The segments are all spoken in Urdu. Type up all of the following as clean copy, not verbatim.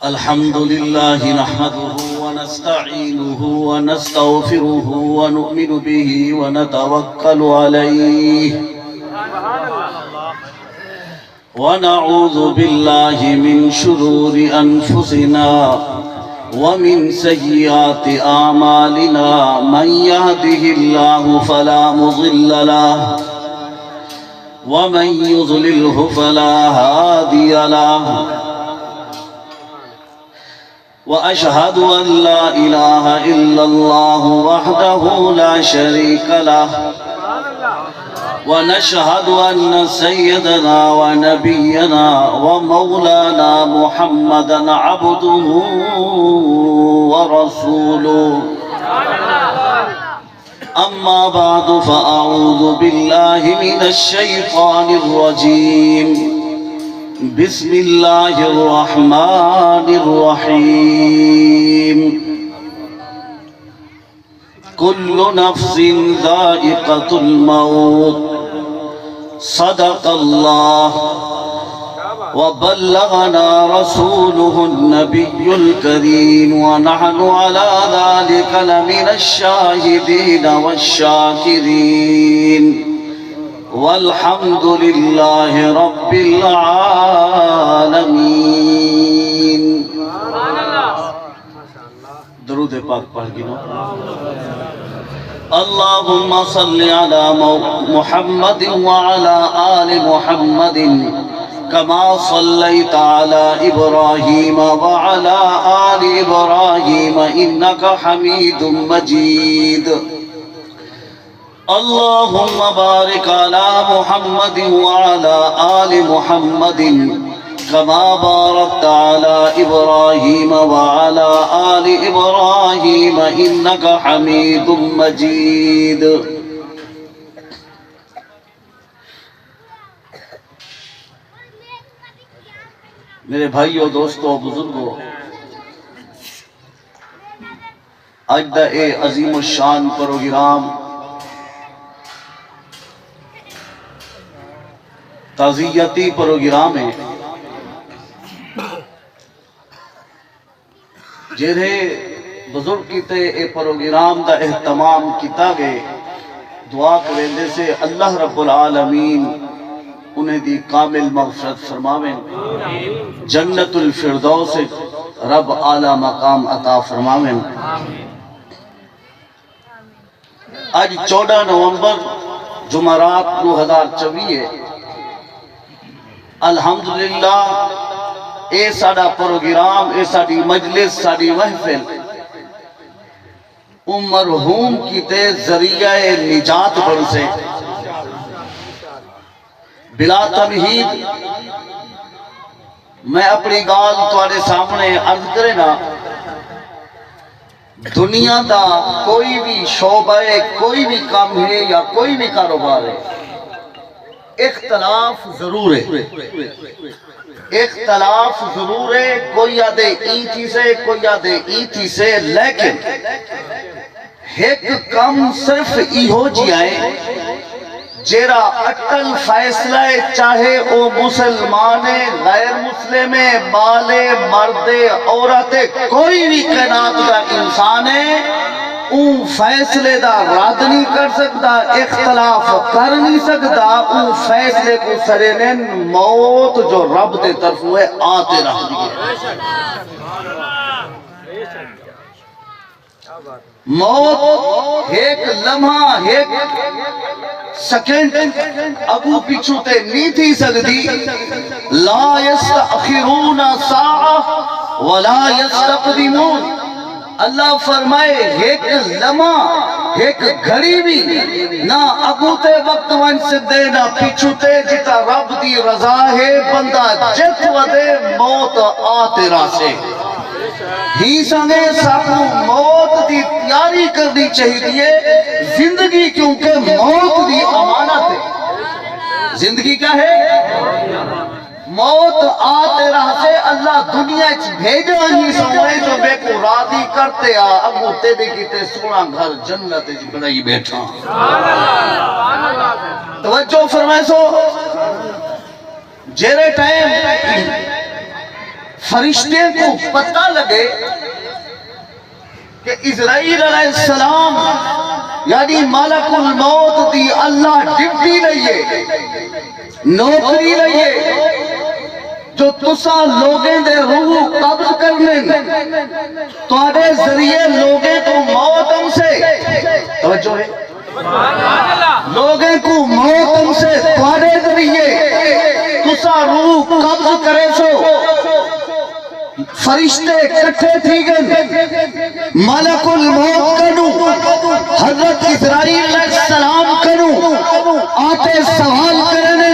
الحمد لله نحمده ونستعينه ونستغفره ونؤمن به ونتوكل عليه ونعوذ بالله من شرور أنفسنا ومن سيئات أعمالنا من يهده الله فلا مضل له ومن يضلله فلا هادي له وأشهد أن لا إله إلا الله وحده لا شريك له ونشهد أن سيدنا ونبينا ومولانا محمدا عبده ورسوله أما بعد فأعوذ بالله من الشيطان الرجيم بسم الله الرحمن الرحيم كل نفس ذائقة الموت صدق الله وبلغنا رسوله النبي الكريم ونحن على ذلك لمن الشاهدين والشاكرين والحمد لله رب العالمين. درود پاک پڑھ گنو. اللهم صل على محمد وعلى آل محمد كما صليت على إبراهيم وعلى آل إبراهيم إنك حميد مجيد. اللهم بارك على محمد وعلى آل محمد كما باركت على إبراهيم وعلى آل إبراهيم إنك حميد مجيد. میرے بھائیو دوستو بزرگو، آج دا اے عظیم الشان پروگرام تعزیتی پروگرام ہے جنہیں بزرگ کیتے اے پروگرام دا اہتمام کیتا گئے. دعا کرنے سے اللہ رب العالمین انہیں دی کامل مغفرت فرماویں، جنت الفردوس رب اعلی مقام عطا فرماویں. آج 14 نومبر جمعرات 2024 الحمدللہ اے ساڑا پروگرام، اے ساڑی مجلس، ساڑی محفل مرحوم کی تے ذریعہ نجات بن سے بلا تمہید میں اپنی گال تواڈے سامنے عرض کرے نا. دنیا دا کوئی بھی شعبہ ہے، کوئی بھی کام ہے یا کوئی بھی کاروبار ہے، اختلاف ضرور ہے، اختلاف ضرور ہے. کوئی آدھے ای تھی سے، کوئی آدھے ای تھی سے، لیکن ایک کم صرف ای ہو جائے جیرا اٹل فیصلہ چاہے او مسلمان غیر مسلم بالے مرد عورت کوئی بھی کائنات کا انسان ہے، اون فیصلے دا رد نہیں کر سکتا، اختلاف کر نہیں سکتا. اون فیصلے کو سرینن موت جو رب دے طرف ہوئے آتے رہ دیئے. موت ایک لمحہ، ایک سیکنڈ ابو پیچھو تے نہیں تھی سکتی. لا یستأخرون ساعہ ولا یستقدمون. اللہ فرمائے ایک لمحہ، ایک گھڑی بھی نہ اگو تے وقت ون سے دے نہ پیچھو تے. جتا رب دی رضا ہے بندہ جت ودے موت آتے راسے. ہی سنگے ساکو موت دی تیاری کرنی چاہیے. زندگی کیونکہ موت دی امانت ہے. زندگی کیا ہے؟ موت آتے رہ سے اللہ دنیا بھیجا ہی سمجھے جو بے کو راضی کرتے ابو تے بھی کیتے سونا گھر جنت بڑائی بیٹھا. توجہ فرمائے سو جیرے ٹائم فرشتے کو پتہ لگے کہ اسرائیل علیہ السلام یعنی ملک الموت دی اللہ ڈیوٹی لئیے نوکری لئیے جو تسا لوگیں دے روح قبض کرنے تمہارے ذریعے لوگیں کو موت ہم سے توجہ ہے لوگیں کو موت ہم سے تمہارے ذریعے تسا روح قبض کرے سو فرشتے کٹھے تھی گئے ملک الموت کنو حضرت اسرائیل علیہ السلام کنو آتے سوال کرنے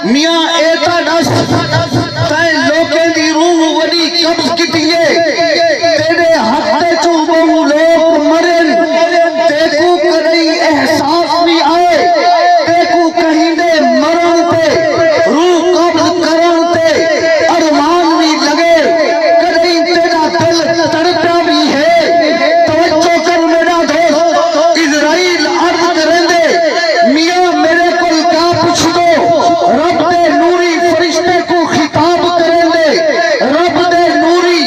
میاں ایتا دس تے لوکے دی روح وڈی قبض کیتیے تیرے ہتھے چوں بہو لوگ مرن تیکو کدی احساس نہیں آئے تیکو کہیں دے مرن تے روح قبض کرن تے ارمان بھی لگے کدی تیرا دل تڑپا بھی ہے توجہ کر میرا دوست اسرائیل عرض کریں دے میاں میرے کو کیا پوچھ دو رب دے نوری فرشتے کو خطاب کریں دے رب دے نوری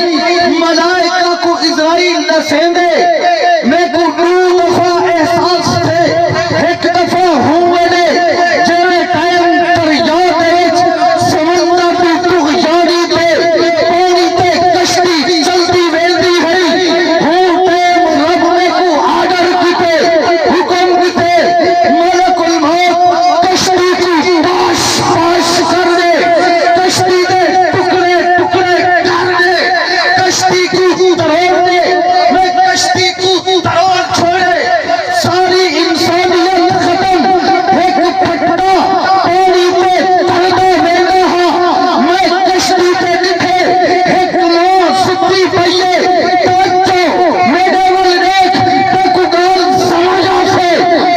ملائکہ کو اسرائیل دسیں دے میں کو دو دفعہ احساس تھے ایک دفعہ ہوئے دے جنہیں ٹائم پر یاد ہے سمندر بھی تغیانی دے پانی تے کشتی چلتی ویلدی ہے ہوں ٹائم رب میں کو آڈر کیتے حکم کیتے ملک الموت کشتی کی پاش پاش کر دے کشتی دے ٹکڑے ٹکڑے کر دے کشتی کو تروڑ دے میں کشتی کو تروڑ چھوڑے ساری انسانیت ختم ایک پھٹا پانی پہ تردے ویلدے ہاں میں کشتی پہ لکھے ایک ماں ستی پئیے توجہ میرے وال دیکھ تکو گال سمجھا سے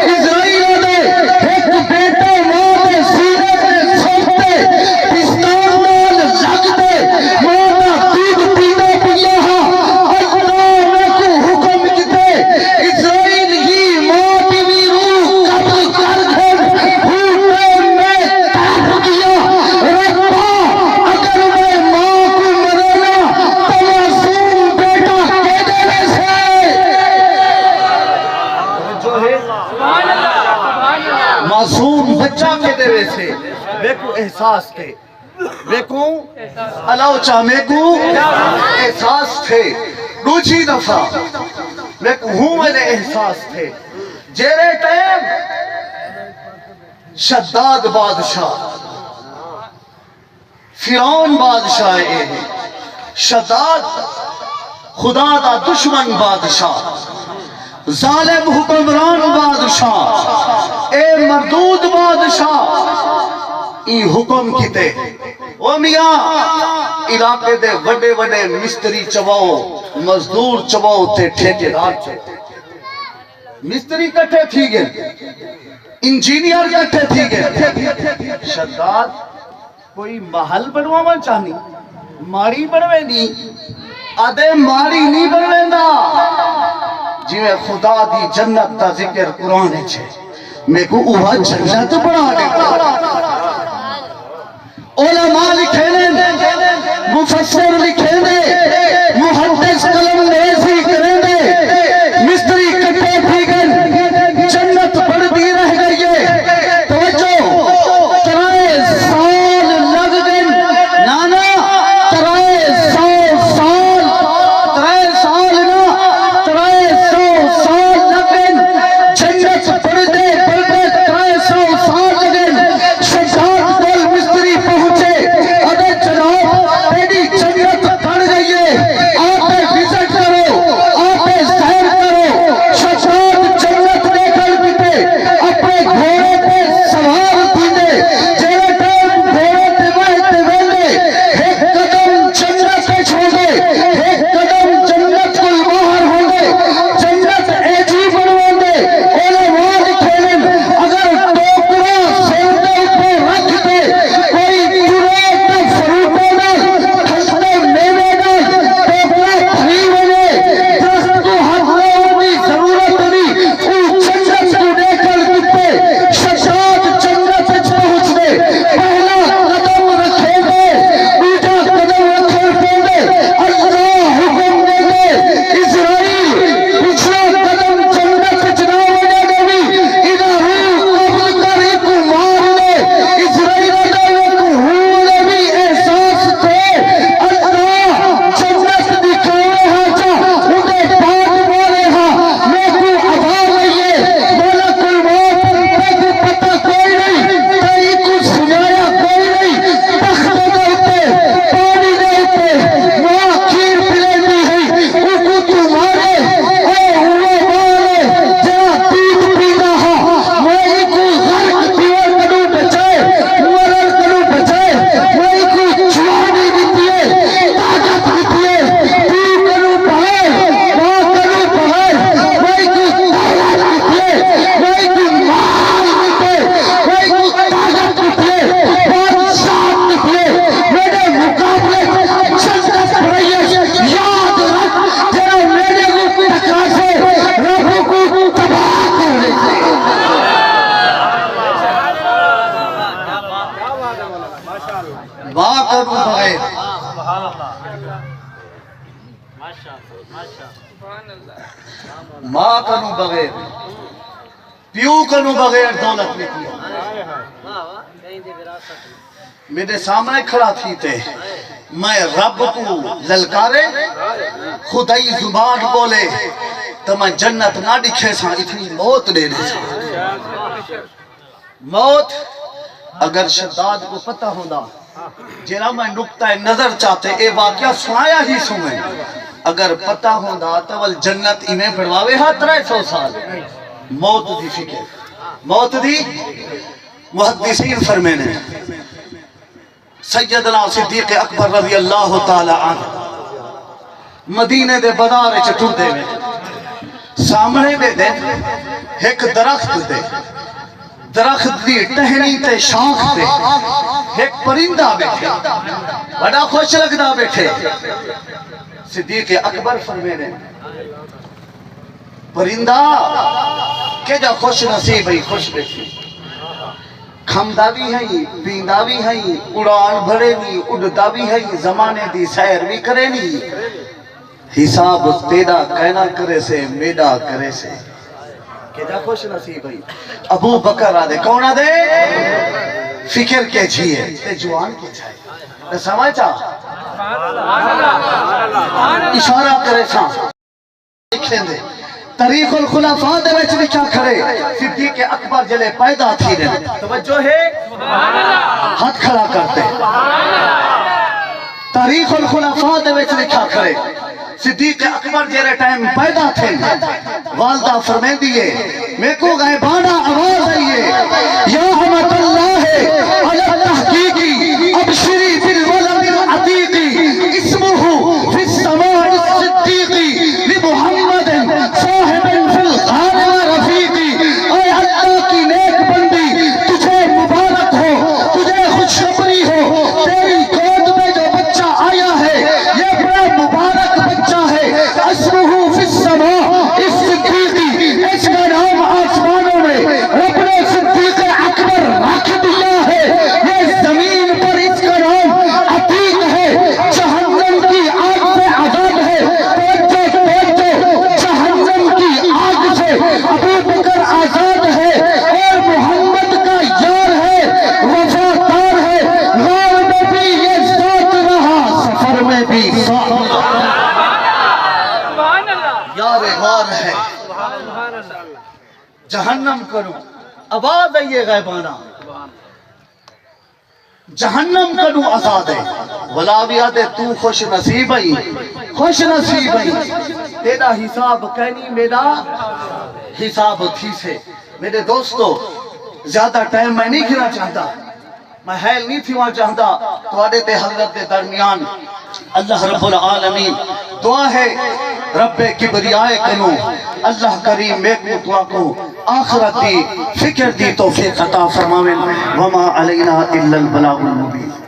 اسرائیل دے ایک بیٹے ماں دے سینے پہ سوپتے پستان نال لگ دے ماں دا دودھ پینے پیا ہاں اللہ میں کو حکم کیتے اسرائیل ہی ماں بھی روح قبض کر گھر ہوتے میں تڑپ گیا ربا اگر میں ماں کو مرانا تو معصوم بیٹا کے دینے سے جو ہے معصوم بچہ کے دینے سے دیکھو احساس تھے دیکھو اللہ چاہ میں کو احساس تھے دوسری دفعہ دیکھو ہوں میں نے احساس تھے جیرے ٹائم شداد بادشاہ فرعون بادشاہ شداد خدا دا دشمن بادشاہ ظالم حکمران بادشاہ اے مردود بادشاہ ای حکم کیتے او میاں علاقے دے وڈے وڈے مستری چباؤ مزدور چباؤ تے ٹھیکیدار چباؤ مستری کٹھے تھی گئے انجینئر کٹھے تھی گئے شداد کوئی محل بنواما چاہنی ماری بنوے نہیں آدھے ماری نہیں بنوے دا جی میں خدا دی جنت دا ذکر قرآن ہے میں کو اوہا جنت بنا دے علماء لکھے دے مفسر لکھے دے محدث قلم نیزی کرے دے مستری کٹے بھی گئے جنت بڑھ دی رہ گئی ہے توجہ ترائے سال لگ گئے نانا ترائے سال ترائے سال نا ترائے سال لگ گئے جنت بڑھ دے ترائے سال لگ گئے شجاعت دل مستری پہنچے ادھے جناب تیری جنت ماں کنو بغیر پیو کنو بغیر دولت نکلی میرے سامنے کھڑا تھی تے میں رب کو للکارے خدائی زبان بولے تو میں جنت نہ دکھے سا اتنی موت دے دے سا موت اگر شداد کو پتہ ہوندہ جنہا میں نکتہ نظر چاہتے اے واقعہ سنایا ہی سنیں اگر پتہ ہوندہ تو جنت ایمیں پڑھواوے ہاں 300 سال موت دی فکر موت دی محدثین فرمینے سیدنا صدیق اکبر رضی اللہ تعالی عنہ مدینے دے بازار چٹور دے میں سامنے دے دے ایک درخت دے درخت دی ٹہنی تے شاخ دے ایک پرندہ بیٹھے بڑا خوش لگدا بیٹھے صدیق اکبر فرمینے پرندہ کہ جا خوش نصیب ہے خوش بیٹھی کھمدہ بھی ہے پیندہ بھی ہے اڑان بھرے بھی اڑتا بھی ہے زمانے دی سیر بھی کرے نہیں حساب تیرا کہنا کرے سے میڈا کرے سے کہ جا خوش نصیب ہے ابو بکر آدھے کون آدھے فکر کے چھئے تے جوان کے چھائے سمجھ چاہ اشارہ کرے چھاں لکھیں دے تاریخ الخلافہ دے وچ لکھا کھڑے صدیق اکبر جلے پیدا تھی رہے توجہ ہے ہاتھ کھڑا کرتے تاریخ الخلافہ دے وچ لکھا کھڑے صدیق اکبر جلے ٹائم پیدا تھے والدہ فرمین دیئے میں کو غیبانہ آواز آئیے یا حمد اللہ علی تحقیقی ابشری بالولد العتیقی اسمہ فی السماء الصدیقی لمحمد صاحب فی الغار ورفیقی اے اللہ کی نیک بندی تجھے مبارک ہو تجھے خوشخبری ہو تیری گود میں جو بچہ آیا ہے یہ بڑا مبارک بچہ ہے اسمہ فی السماء الصدیقی اس کا نام آسمانوں میں رب نے صدیق اکبر رکھ دیا ہے یہ زمین پر اس کا نام عتیق ہے جہنم کی آگ سے عذاب ہے جہنم کی آگ سے ابو بکر آزاد ہے اور محمد کا یار ہے وفادار ہے غار میں بھی یہ ساتھ رہا سفر میں بھی ساتھ یار غار ہے جہنم کرو آواز آئیے غیبانہ جہنم کرو آزاد ہے ولاویات تو خوش نصیب ہی خوش نصیب ہی تیرا حساب کہنی میرا حساب تھی سے میرے دوستو زیادہ ٹائم میں نہیں کھنا چاہتا میں حیل نہیں تھی وہاں چاہتا تو آدھے تے حضرت دے درمیان اللہ رب العالمین دعا ہے رب کبریائے کنو اللہ کریم میں کو دعا کو آخرت دی فکر دی توفیق عطا فرماویں وما علینا الا البلاغ المبین